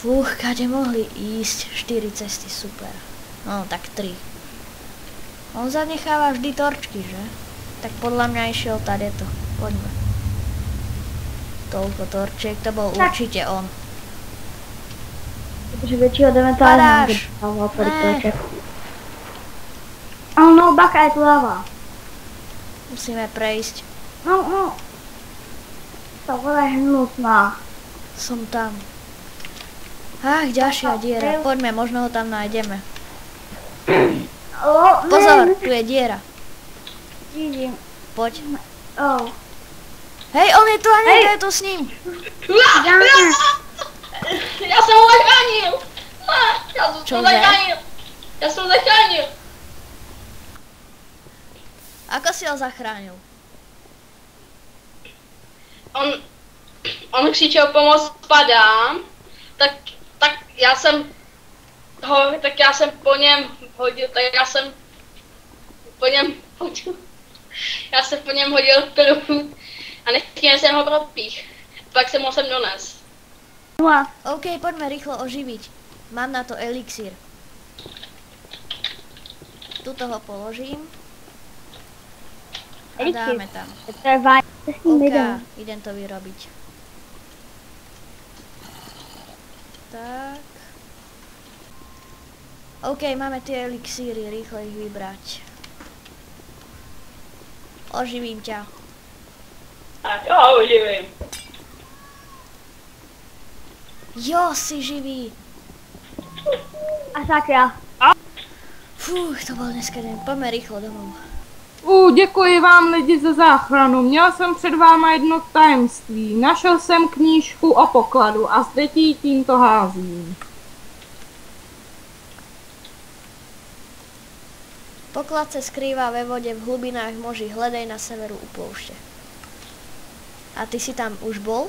Fúch, kade mohli ísť? 4 cesty, super. No, tak 3. On zanecháva vždy torčky, že? Tak podľa mňa išiel tadeto. Poďme. Toľko torčiek, to bol určite on. Protože většího jdeme to Padáš! Ne. Ale no, baka, je tu lava. Musíme prejsť. No. To voda je hnusná. Som tam. Ach, ďalšia diera. Poďme, možno ho tam nájdeme. Pozor, tu je diera. Vidím. Poď. Hej, on je tu a niekto je tu s ním. Ja som ho zachránil. Ja som zachránil. Ako si ho zachránil? On křičel pomoc, padám. Tak já jsem po něm hodil, prut a nechtěl jsem ho propích. Pak jsem ho sem dones. OK, poďme rýchlo oživiť. Mám na to elixír. Tuto ho položím. A dáme tam. OK, idem to vyrobiť. Tak. OK, máme tie elixíry, rýchlo ich vybrať. Oživím ťa. Jo, oživím. Jo, si živý. A sakra. Fúch, to bol dneska deň. Poďme rýchlo domov. Děkuji vám lidi za záchranu. Měl jsem před váma jedno tajemství. Našel jsem knížku o pokladu a zde ti tímto házím. Poklad se skrývá ve vodě v hlubinách moří, hledej na severu u pouště. A ty si tam už bol?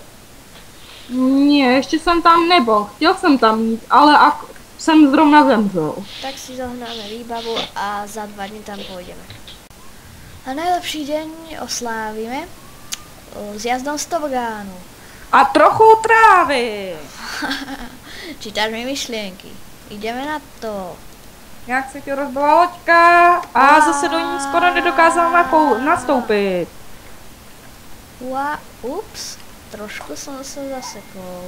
Nie, ještě jsem tam nebyl. Chtěl jsem tam jít, ale jsem zrovna zemřel. Tak si zohnáme výbavu a za 2 dny tam pôjdeme. A najlepší deň oslávime s jazdom z tobogánu. A trochu trávy. Čítáš mi myšlienky. Ideme na to. Jak se ti rozbila loďka a zase do ní skoro nedokázal nastoupit. Ups, trošku som sa zasekol.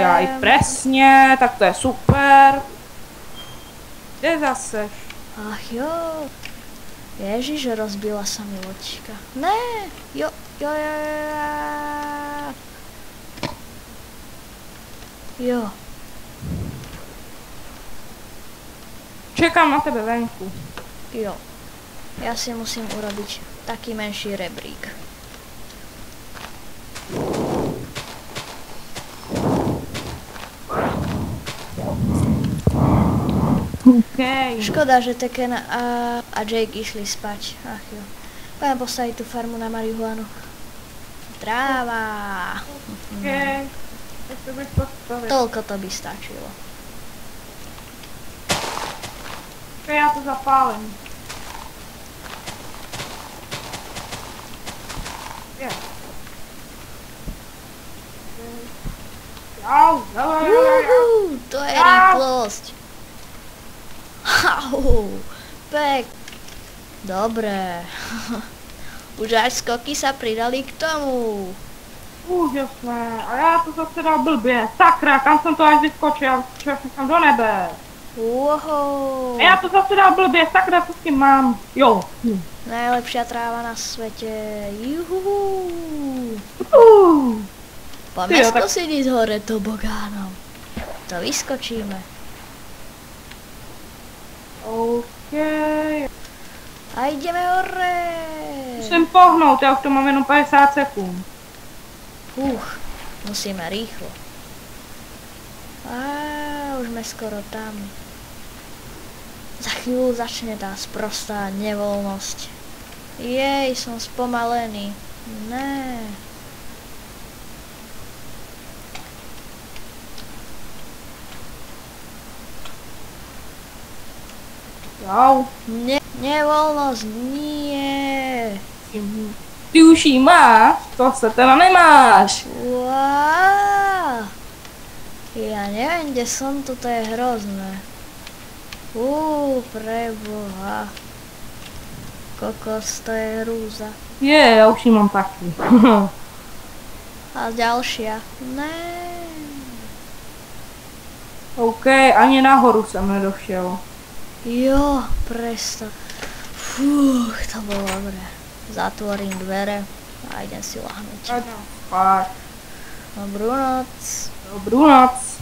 Jaj, presne, tak to je super. Kde zase? Ach jo. Ježiš, rozbila sa mi loďka. Ne, jo. Čekám na tebe venku. Jo. Ja si musím urobiť taký menší rebrík. Okay. Škoda, že Tekken a Jake išli spať. Ach jo. Poďme postaviť tú farmu na marihuanu. Tráva. Okay. Toľko to by stačilo. Okay, já to zapálím. To je rýchlosť. Pek. Dobre. Už až skoky sa pridali k tomu. Úžasné. A já to zase dal blbě. Sakra, kam jsem to až vyskočil? Šel jsem do nebe. Wow. A já to zase dal blbě. Sakra, co s tím mám? Jo. Najlepšia tráva na svete. Juhu. Poďme skúsiť ísť hore tobogánom. To vyskočíme. OK. A ideme hore. Musím pohnout, já už to mám jenom 50 sekund. Musíme rýchlo. Už sme skoro tam. Za chvíľu začne tá sprostá nevoľnosť. Jej, som spomalený. Né. Jau. Nevoľnosť, nie. Ty už jí máš, to se teda nemáš. Wow. Ja neviem, kde som, toto je hrozné. Preboha. Kokos, to je hrúza. Já už ji mám taky. A ďalšia. Ne. OK, ani nahoru jsem nedošel. Jo, presto. Fúch, to bolo dobré. Zatvorím dvere a idem si lahnúť. Spát. Dobrú noc. Dobrou noc.